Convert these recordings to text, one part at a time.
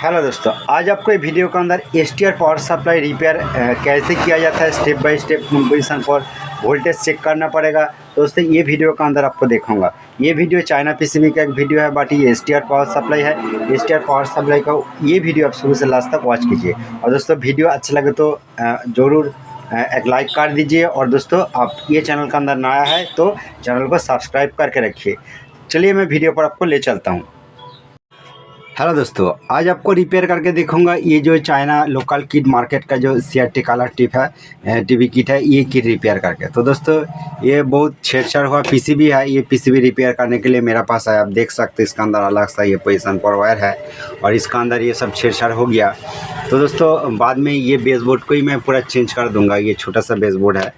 Hello दोस्तों, आज आपको ये वीडियो के अंदर एसटीआर पावर सप्लाई रिपेयर कैसे किया जाता है स्टेप बाय स्टेप कंपोजिशन पर वोल्टेज चेक करना पड़ेगा। दोस्तों ये वीडियो के अंदर आपको दिखाऊंगा। ये वीडियो चाइना पीसीबी का एक वीडियो है, बट ये एसटीआर पावर सप्लाई है। एसटीआर पावर सप्लाई का ये वीडियो आप शुरू से लास्ट तक वॉच कीजिए। और दोस्तों वीडियो अच्छा लगे तो ज़रूर एक लाइक कर दीजिए। और दोस्तों आप ये चैनल के अंदर नया है तो चैनल को सब्सक्राइब करके रखिए। चलिए मैं वीडियो पर आपको ले चलता हूँ। हेलो दोस्तों, आज आपको रिपेयर करके दिखाऊंगा ये जो चाइना लोकल किट मार्केट का जो सीआरटी कलर टिप है, टीवी किट है, ये किट रिपेयर करके। तो दोस्तों ये बहुत छेड़छाड़ हुआ पीसीबी है। ये पीसीबी रिपेयर करने के लिए मेरा पास है, आप देख सकते हैं। इसका अंदर अलग सा ये पोजीशन पर वायर है और इसका अंदर ये सब छेड़छाड़ हो गया। तो दोस्तों बाद में ये बेसबोर्ड को ही मैं पूरा चेंज कर दूँगा। ये छोटा सा बेसबोर्ड है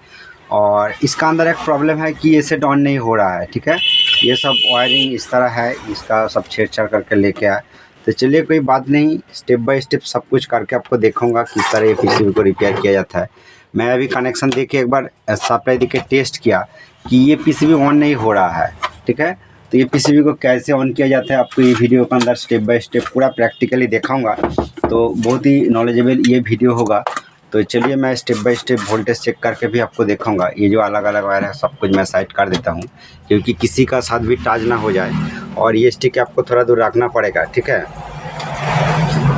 और इसका अंदर एक प्रॉब्लम है कि ये सेट ऑन नहीं हो रहा है। ठीक है, ये सब वायरिंग इस तरह है, इसका सब छेड़छाड़ करके लेके आया। तो चलिए कोई बात नहीं, स्टेप बाय स्टेप सब कुछ करके आपको दिखाऊंगा किस तरह ये पीसीबी को रिपेयर किया जाता है। मैं अभी कनेक्शन देके एक बार सप्लाई देके टेस्ट किया कि ये पीसीबी ऑन नहीं हो रहा है। ठीक है, तो ये पीसीबी को कैसे ऑन किया जाता है आपको ये वीडियो के अंदर स्टेप बाय स्टेप पूरा प्रैक्टिकली दिखाऊंगा। तो बहुत ही नॉलेजेबल ये वीडियो होगा। तो चलिए मैं step by step voltage check करके भी आपको दिखाऊंगा। ये जो अलग अलग वायर है सब कुछ मैं साइड कर देता हूँ क्योंकि किसी का साथ भी टच ना हो जाए। और ये स्टिक आपको थोड़ा दूर रखना पड़ेगा। ठीक है,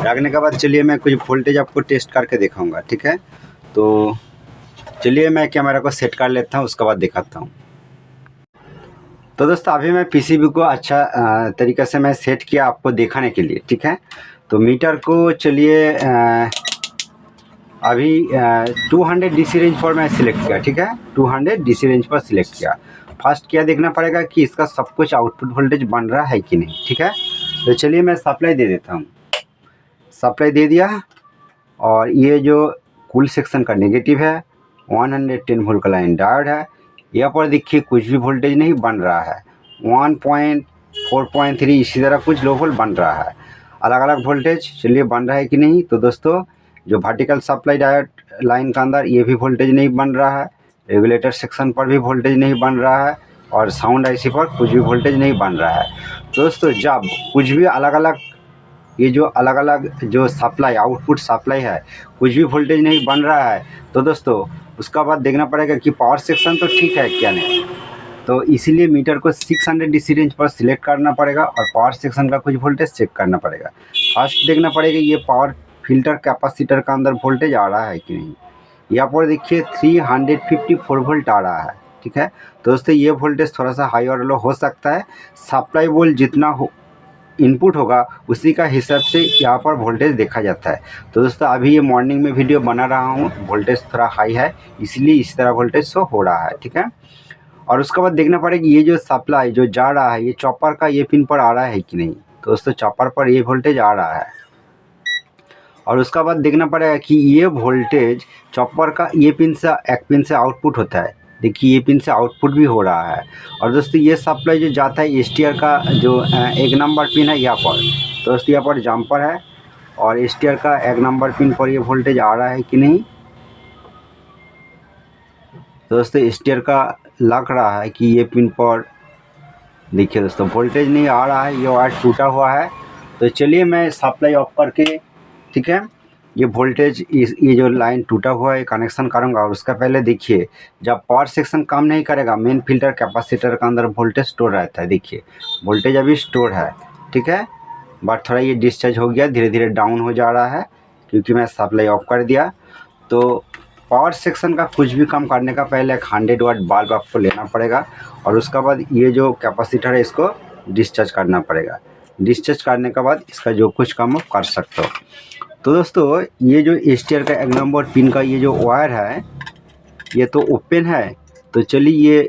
रखने के बाद चलिए मैं कुछ वोल्टेज आपको टेस्ट करके दिखाऊंगा। ठीक है, तो चलिए मैं कैमरा को सेट कर लेता हूँ, उसके बाद दिखाता हूँ। तो दोस्तों अभी मैं पीसीबी को अच्छा तरीके से मैं सेट किया आपको दिखाने के लिए। ठीक है, तो मीटर को चलिए अभी 200 डीसी रेंज पर मैं सिलेक्ट किया। ठीक है, 200 डीसी रेंज पर सिलेक्ट किया। फर्स्ट क्या देखना पड़ेगा कि इसका सब कुछ आउटपुट वोल्टेज बन रहा है कि नहीं। ठीक है, तो चलिए मैं सप्लाई दे देता हूँ। सप्लाई दे दिया और ये जो कूल सेक्शन का नेगेटिव है 110 वोल्ट का लाइन डायोड है। यहाँ पर देखिए कुछ भी वोल्टेज नहीं बन रहा है। 1.4.3 इसी तरह कुछ लो वोल्ट बन रहा है। अलग अलग वोल्टेज चलिए बन रहा है कि नहीं। तो दोस्तों जो वर्टिकल सप्लाई डायोड लाइन का अंदर ये भी वोल्टेज नहीं बन रहा है। रेगुलेटर सेक्शन पर भी वोल्टेज नहीं बन रहा है और साउंड आईसी पर कुछ भी वोल्टेज नहीं बन रहा है। दोस्तों जब कुछ भी अलग अलग ये जो अलग अलग जो सप्लाई आउटपुट सप्लाई है कुछ भी वोल्टेज नहीं बन रहा है तो दोस्तों उसका बाद देखना पड़ेगा कि पावर सेक्शन तो ठीक है क्या नहीं। तो इसीलिए मीटर को 600 डीसी रेंज पर सिलेक्ट करना पड़ेगा और पावर सेक्शन का कुछ वोल्टेज चेक करना पड़ेगा। फर्स्ट देखना पड़ेगा ये पावर फिल्टर कैपेसिटर का अंदर वोल्टेज आ रहा है कि नहीं। यहाँ पर देखिए 354 वोल्ट आ रहा है। ठीक है, तो दोस्तों ये वोल्टेज थोड़ा सा हाई और लो हो सकता है। सप्लाई वोल्ट जितना हो इनपुट होगा उसी का हिसाब से यहाँ पर वोल्टेज देखा जाता है। तो दोस्तों अभी ये मॉर्निंग में वीडियो बना रहा हूँ, वोल्टेज थोड़ा हाई है इसलिए इस तरह वोल्टेज शो हो रहा है। ठीक है, और उसके बाद देखना पड़ेगा ये जो सप्लाई जो जा रहा है ये चॉपर का ये पिन पर आ रहा है कि नहीं। तो दोस्तों चॉपर पर ये वोल्टेज आ रहा है। और उसका बाद देखना पड़ेगा कि ये वोल्टेज चॉपर का ये पिन से एक पिन से आउटपुट होता है। देखिए ये पिन से आउटपुट भी हो रहा है। और दोस्तों ये सप्लाई जो जाता है एसटीआर का जो 1 नंबर पिन है यहाँ पर। तो दोस्तों यहाँ पर जंपर है और एसटीआर का 1 नंबर पिन पर ये वोल्टेज आ रहा है कि नहीं। तो दोस्तों एसटीआर का लग रहा है कि ये पिन पर देखिए दोस्तों वोल्टेज नहीं आ रहा है, ये वायर टूटा हुआ है। तो चलिए मैं सप्लाई ऑफ करके ठीक है ये वोल्टेज ये जो लाइन टूटा हुआ है कनेक्शन करूँगा। और उसका पहले देखिए जब पावर सेक्शन काम नहीं करेगा मेन फिल्टर कैपेसिटर का अंदर वोल्टेज स्टोर रहता है। देखिए वोल्टेज अभी स्टोर है। ठीक है, बट थोड़ा ये डिस्चार्ज हो गया, धीरे धीरे डाउन हो जा रहा है क्योंकि मैं सप्लाई ऑफ कर दिया। तो पावर सेक्शन का कुछ भी काम करने का पहले एक 100 वाट बल्ब आपको लेना पड़ेगा और उसके बाद ये जो कैपेसिटर है इसको डिस्चार्ज करना पड़ेगा। डिस्चार्ज करने के बाद इसका जो कुछ काम आप कर सकते हो। तो दोस्तों ये जो एसटीआर का 1 नंबर पिन का ये जो वायर है ये तो ओपन है। तो चलिए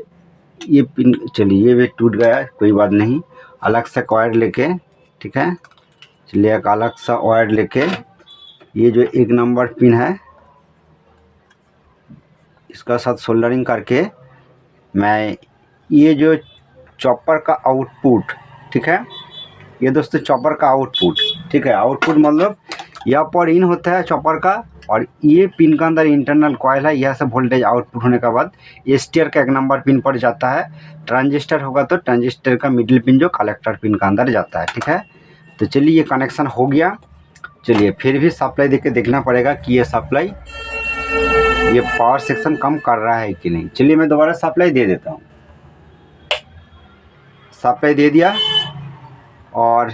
ये पिन चलिए ये टूट गया, कोई बात नहीं, अलग सा वायर लेके ठीक है चलिए एक अलग सा वायर लेके ये जो 1 नंबर पिन है इसका साथ सोल्डरिंग करके मैं ये जो चॉपर का आउटपुट ठीक है ये दोस्तों चॉपर का आउटपुट ठीक है। आउटपुट मतलब यहाँ पर इन होता है चॉपर का और ये पिन का अंदर इंटरनल कॉइल है। यह सब वोल्टेज आउटपुट होने के बाद एसटीआर का 1 नंबर पिन पर जाता है। ट्रांजिस्टर होगा तो ट्रांजिस्टर का मिडिल पिन जो कलेक्टर पिन का अंदर जाता है। ठीक है, तो चलिए ये कनेक्शन हो गया। चलिए फिर भी सप्लाई देख के देखना पड़ेगा कि ये सप्लाई, ये पावर सेक्शन कम कर रहा है कि नहीं। चलिए मैं दोबारा सप्लाई दे देता हूँ। सप्लाई दे दिया और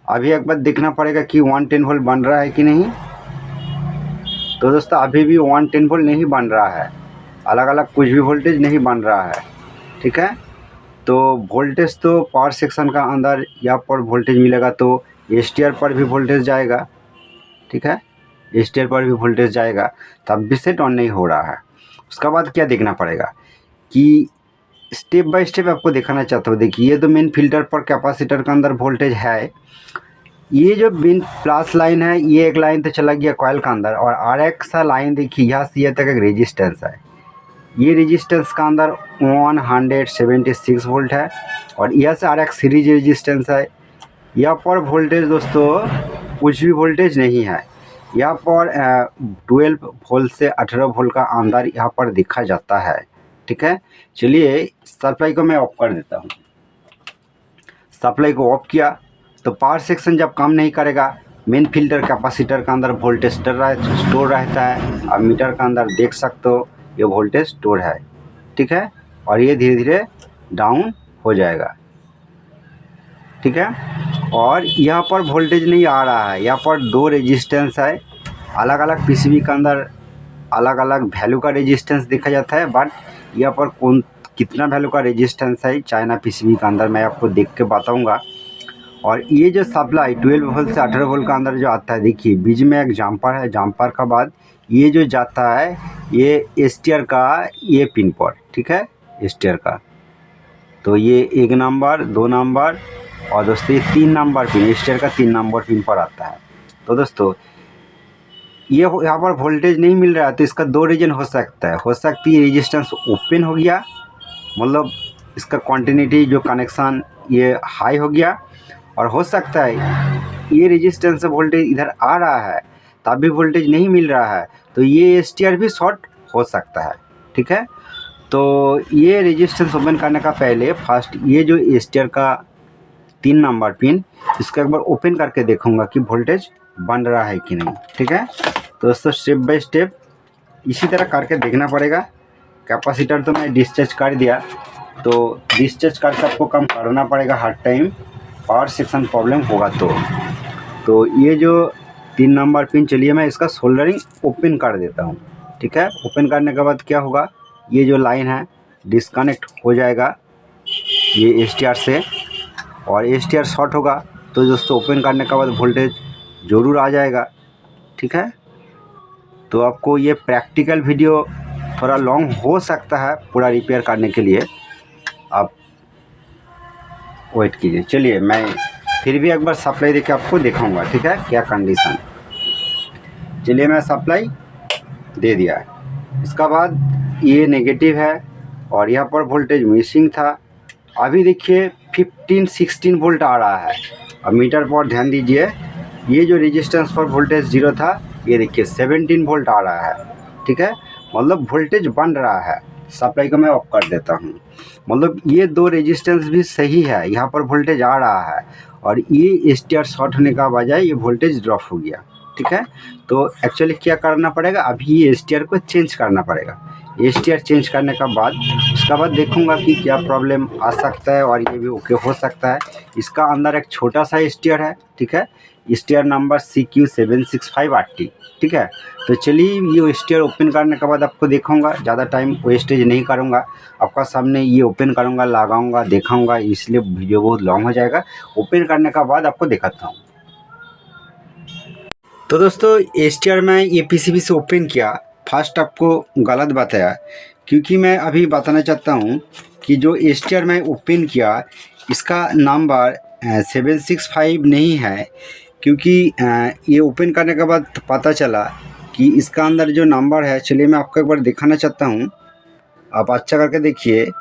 अभी एक बार देखना पड़ेगा कि 110 वोल्ट बन रहा है कि नहीं। तो दोस्तों अभी भी 110 वोल्ट नहीं बन रहा है, अलग अलग कुछ भी वोल्टेज नहीं बन रहा है, ठीक है। तो वोल्टेज तो पावर सेक्शन का अंदर यहाँ पर वोल्टेज मिलेगा तो एसटीआर पर भी वोल्टेज जाएगा, ठीक है। एसटीआर पर भी वोल्टेज जाएगा, तब भी सेट ऑन नहीं हो रहा है। उसके बाद क्या देखना पड़ेगा कि स्टेप बाय स्टेप आपको दिखाना चाहता हूँ। देखिए ये तो मेन फिल्टर पर कैपेसिटर के अंदर वोल्टेज है। ये जो बिन प्लस लाइन है, ये एक लाइन तो चला गया कॉइल के अंदर, और आर एक सा लाइन देखिए यहाँ से ये तक एक रेजिस्टेंस है। ये रेजिस्टेंस का अंदर 176 वोल्ट है और यह से आर एक सीरीज रेजिस्टेंस है। यहाँ पर वोल्टेज दोस्तों कुछ भी वोल्टेज नहीं है। यहाँ पर 12 वोल्ट से 18 वोल्ट का अंदर यहाँ पर दिखा जाता है, ठीक है। चलिए सप्लाई को मैं ऑफ कर देता हूँ। सप्लाई को ऑफ किया तो पावर सेक्शन जब काम नहीं करेगा, मेन फिल्टर कैपेसिटर के अंदर वोल्टेज स्टोर रहता है। अब मीटर के अंदर देख सकते हो ये वोल्टेज स्टोर है, ठीक है। और ये धीरे धीरे डाउन हो जाएगा, ठीक है। और यहाँ पर वोल्टेज नहीं आ रहा है। यहाँ पर दो रेजिस्टेंस है, अलग अलग पीसीबी के अंदर अलग अलग वैल्यू का रेजिस्टेंस देखा जाता है, बट यहाँ पर कौन कितना वैल्यू का रेजिस्टेंस है चाइना पीसीबी के अंदर मैं आपको देख के बताऊँगा। और ये जो सप्लाई 12 वोल्ट से 18 वोल्ट का अंदर जो आता है, देखिए बीच में एक जम्पर है, जम्पर का बाद ये जो जाता है ये एसटीआर का ये पिन पर, ठीक है, एसटीआर का। तो ये 1 नंबर 2 नंबर और दोस्तों ये 3 नंबर पिन, एसटीआर का 3 नंबर पिन पर आता है। तो दोस्तों ये यहाँ पर वोल्टेज नहीं मिल रहा है, तो इसका दो रीजन हो सकता है। हो सकती है रेजिस्टेंस ओपन हो गया, मतलब इसका क्वांटिटी जो कनेक्शन ये हाई हो गया, और हो सकता है ये रेजिस्टेंस से वोल्टेज इधर आ रहा है तब भी वोल्टेज नहीं मिल रहा है, तो ये एसटीआर भी शॉर्ट हो सकता है, ठीक है। तो ये रेजिस्टेंस ओपन करने का पहले फर्स्ट ये जो एसटीआर का 3 नंबर पिन, इसको एक बार ओपन करके देखूंगा कि वोल्टेज बन रहा है कि नहीं, ठीक है। तो दोस्तों स्टेप बाय स्टेप इसी तरह करके देखना पड़ेगा। कैपेसिटर तो मैं डिस्चार्ज कर दिया, तो डिस्चार्ज करके आपको काम करना पड़ेगा हर टाइम, पावर सेक्शन प्रॉब्लम होगा तो ये जो 3 नंबर पिन, चलिए मैं इसका सोल्डरिंग ओपन कर देता हूँ, ठीक है। ओपन करने के बाद क्या होगा, ये जो लाइन है डिस्कनेक्ट हो जाएगा ये एसटीआर से, और एसटीआर शॉर्ट होगा तो दोस्तों ओपन करने के बाद वोल्टेज ज़रूर आ जाएगा, ठीक है। तो आपको ये प्रैक्टिकल वीडियो थोड़ा लॉन्ग हो सकता है पूरा रिपेयर करने के लिए, आप वेट कीजिए। चलिए मैं फिर भी एक बार सप्लाई देके आपको दिखाऊंगा, ठीक है, क्या कंडीशन। चलिए मैं सप्लाई दे दिया है। इसका बाद ये नेगेटिव है और यहाँ पर वोल्टेज मिसिंग था। अभी देखिए 15-16 वोल्ट आ रहा है। अब मीटर पर ध्यान दीजिए, ये जो रेजिस्टेंस पर वोल्टेज 0 था, ये देखिए 17 वोल्ट आ रहा है, ठीक है, मतलब वोल्टेज बन रहा है। सप्लाई को मैं ऑफ कर देता हूँ, मतलब ये दो रेजिस्टेंस भी सही है, यहाँ पर वोल्टेज आ रहा है और ये एसटीआर शॉर्ट होने का बजाय ये वोल्टेज ड्रॉप हो गया, ठीक है। तो एक्चुअली क्या करना पड़ेगा, अभी ये एसटीआर को चेंज करना पड़ेगा। एसटीआर चेंज करने का बाद उसका बाद देखूंगा कि क्या प्रॉब्लम आ सकता है और ये भी ओके हो सकता है। इसका अंदर एक छोटा सा एसटीआर है, ठीक है, एसटीआर नंबर CQ765RT, ठीक है। तो चलिए ये एसटीआर ओपन करने के बाद आपको दिखाऊंगा, ज़्यादा टाइम वेस्टेज नहीं करूंगा, आपका सामने ये ओपन करूंगा, लगाऊंगा, दिखाऊंगा, इसलिए वीडियो बहुत लॉन्ग हो जाएगा। ओपन करने के बाद आपको दिखाता हूँ। तो दोस्तों एसटीआर में ये पीसीबी से ओपन किया, फर्स्ट आपको गलत बताया, क्योंकि मैं अभी बताना चाहता हूँ कि जो एसटीआर में ओपन किया इसका नंबर 765 नहीं है, क्योंकि ये ओपन करने के बाद पता चला कि इसका अंदर जो नंबर है, चलिए मैं आपको एक बार दिखाना चाहता हूँ, आप अच्छा करके देखिए।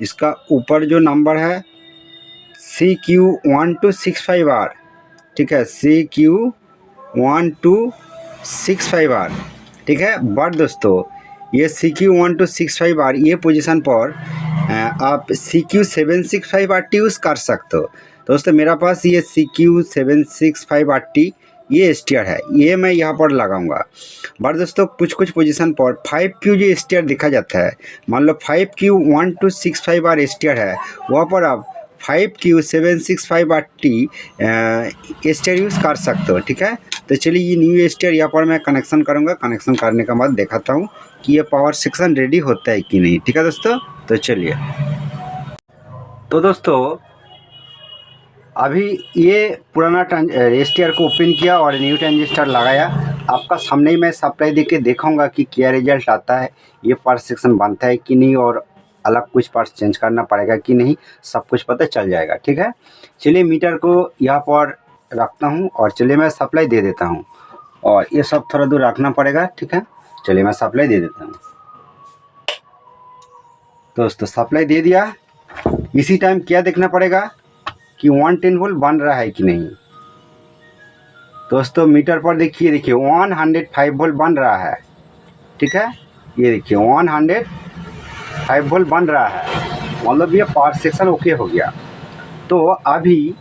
इसका ऊपर जो नंबर है CQ1265R, ठीक है, CQ1265R, ठीक है। बट दोस्तों ये CQ1265R ये पोजीशन पर आप CQ765RT यूज़ कर सकते हो। दोस्तों मेरा पास ये CQ765RT ये स्टीयर है, ये मैं यहाँ पर लगाऊंगा। बट दोस्तों कुछ पोजीशन पर 5Q जो स्टीयर दिखा जाता है, मान लो 5Q1265 आर स्टीयर है, वहाँ पर आप 5Q765 R T steer use कर सकते हो। ठीक है, तो चलिए ये न्यू स्टीयर यहाँ पर मैं कनेक्शन करूँगा। कनेक्शन करने के बाद दिखाता हूँ कि ये पावर सेक्शन रेडी होता है कि नहीं। ठीक है दोस्तों, तो चलिए। तो दोस्तों अभी ये पुराना स्टीयर को ओपन किया और न्यू ट्रांजिस्टर लगाया। आपका सामने ही मैं सप्लाई देके देखूंगा कि क्या रिजल्ट आता है, ये पावर सेक्शन बनता है कि नहीं और अलग कुछ पार्ट्स चेंज करना पड़ेगा कि नहीं, सब कुछ पता चल जाएगा। ठीक है, चलिए मीटर को यहाँ पर रखता हूँ और चलिए मैं सप्लाई दे देता हूँ। और ये सब थोड़ा दूर रखना पड़ेगा। ठीक है, चलिए मैं सप्लाई दे देता हूँ। दोस्तों सप्लाई दे दिया। इसी टाइम क्या देखना पड़ेगा कि 110 वोल्ट बन रहा है कि नहीं। दोस्तों मीटर पर देखिए 105 वोल्ट बन रहा है। ठीक है, ये देखिए 105 वोल्ट बन रहा है, मतलब ये पावर सेक्शन ओके हो गया। तो अभी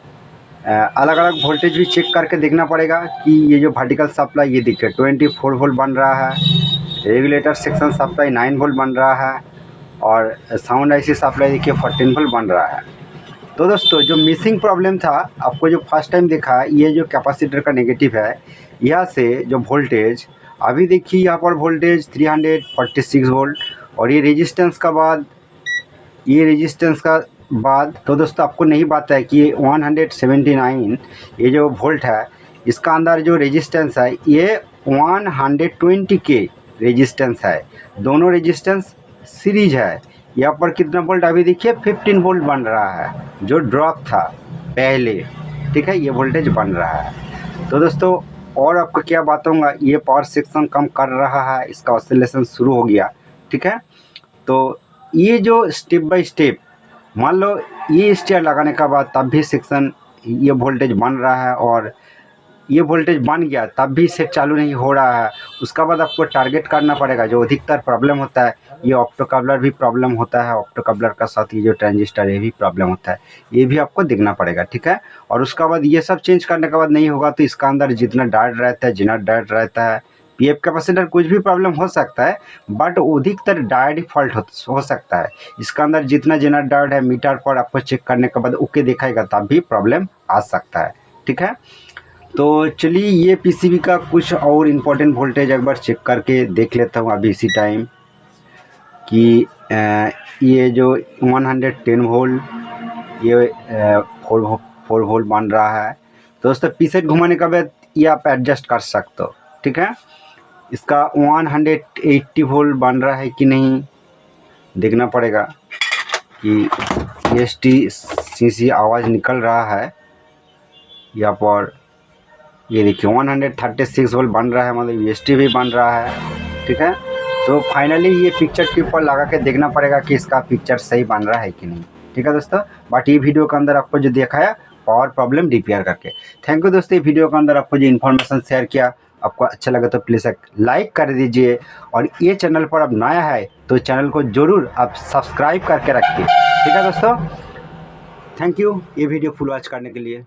अलग अलग वोल्टेज भी चेक करके देखना पड़ेगा कि ये जो वर्टिकल सप्लाई ये देखिए 24 वोल्ट बन रहा है, रेगुलेटर सेक्शन सप्लाई 9 वोल्ट बन रहा है और साउंड आईसी सप्लाई देखिए 14 वोल्ट बन रहा है। तो दोस्तों जो मिसिंग प्रॉब्लम था, आपको जो फर्स्ट टाइम देखा, ये जो कैपेसिटर का नेगेटिव है, यहाँ से जो वोल्टेज अभी देखिए यहाँ पर वोल्टेज 346 वोल्ट और ये रेजिस्टेंस का बाद तो दोस्तों आपको नहीं पता है कि ये 179 ये जो वोल्ट है, इसका अंदर जो रेजिस्टेंस है ये 120 के रेजिस्टेंस है। दोनों रेजिस्टेंस सीरीज है। यहाँ पर कितना वोल्ट अभी देखिए 15 वोल्ट बन रहा है, जो ड्रॉप था पहले। ठीक है, ये वोल्टेज बन रहा है। तो दोस्तों और आपको क्या बताऊंगा, ये पावर सेक्शन कम कर रहा है, इसका ऑसिलेशन शुरू हो गया। ठीक है, तो ये जो स्टेप बाय स्टेप, मान लो ये स्टीयर लगाने के बाद तब भी सेक्शन ये वोल्टेज बन रहा है और ये वोल्टेज बन गया तब भी सेट चालू नहीं हो रहा है। उसका बाद आपको टारगेट करना पड़ेगा। जो अधिकतर प्रॉब्लम होता है, ये ऑप्टोकपलर भी प्रॉब्लम होता है, ऑप्टोकपलर का साथ ये जो ट्रांजिस्टर ये भी प्रॉब्लम होता है, ये भी आपको देखना पड़ेगा। ठीक है, और उसका बाद ये सब चेंज करने के बाद नहीं होगा तो इसका अंदर जितना डायोड रहता है, जेनर डायोड रहता है, पीएफ कैपेसिटर, कुछ भी प्रॉब्लम हो सकता है, बट अधिकतर डायोड ही फॉल्ट हो सकता है। इसका अंदर जितना जेनर डायोड है मीटर पर आपको चेक करने के बाद ओके दिखाएगा, तब भी प्रॉब्लम आ सकता है। ठीक है, तो चलिए ये पीसीबी का कुछ और इम्पोर्टेंट वोल्टेज एक बार चेक करके देख लेता हूँ अभी इसी टाइम कि ये जो 110 वोल्ट ये 4 वोल्ट बन रहा है। तो दोस्तों पीसेट घुमाने का बाद ये आप एडजस्ट कर सकते हो। ठीक है, इसका 180 वोल्ट बन रहा है कि नहीं देखना पड़ेगा कि STCC आवाज़ निकल रहा है। यहाँ पर ये देखिए 136 वोल्ट बन रहा है, मतलब UST भी बन रहा है। ठीक है, तो फाइनली ये पिक्चर ट्यूब पर लगा के देखना पड़ेगा कि इसका पिक्चर सही बन रहा है कि नहीं। ठीक है दोस्तों, बट ये वीडियो के अंदर आपको जो दिखाया पावर प्रॉब्लम रिपेयर करके। थैंक यू दोस्तों, ये वीडियो के अंदर आपको जो इन्फॉर्मेशन शेयर किया, आपको अच्छा लगा तो प्लीज़ एक लाइक कर दीजिए और ये चैनल पर अब नया है तो चैनल को ज़रूर आप सब्सक्राइब करके रखिए। ठीक है दोस्तों, थैंक यू ये वीडियो फुल वॉच करने के लिए।